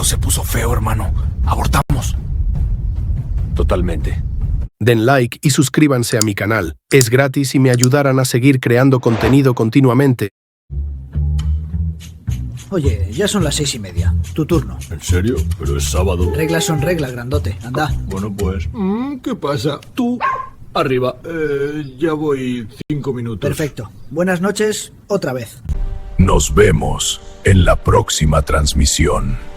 Esto se puso feo, hermano. ¿Abortamos? Totalmente. Den like y suscríbanse a mi canal. Es gratis y me ayudarán a seguir creando contenido continuamente. Oye, ya son las 6:30. Tu turno. ¿En serio? Pero es sábado. Reglas son reglas, grandote. Anda. Bueno, pues... ¿Qué pasa? Tú, arriba. Ya voy 5 minutos. Perfecto. Buenas noches, otra vez. Nos vemos en la próxima transmisión.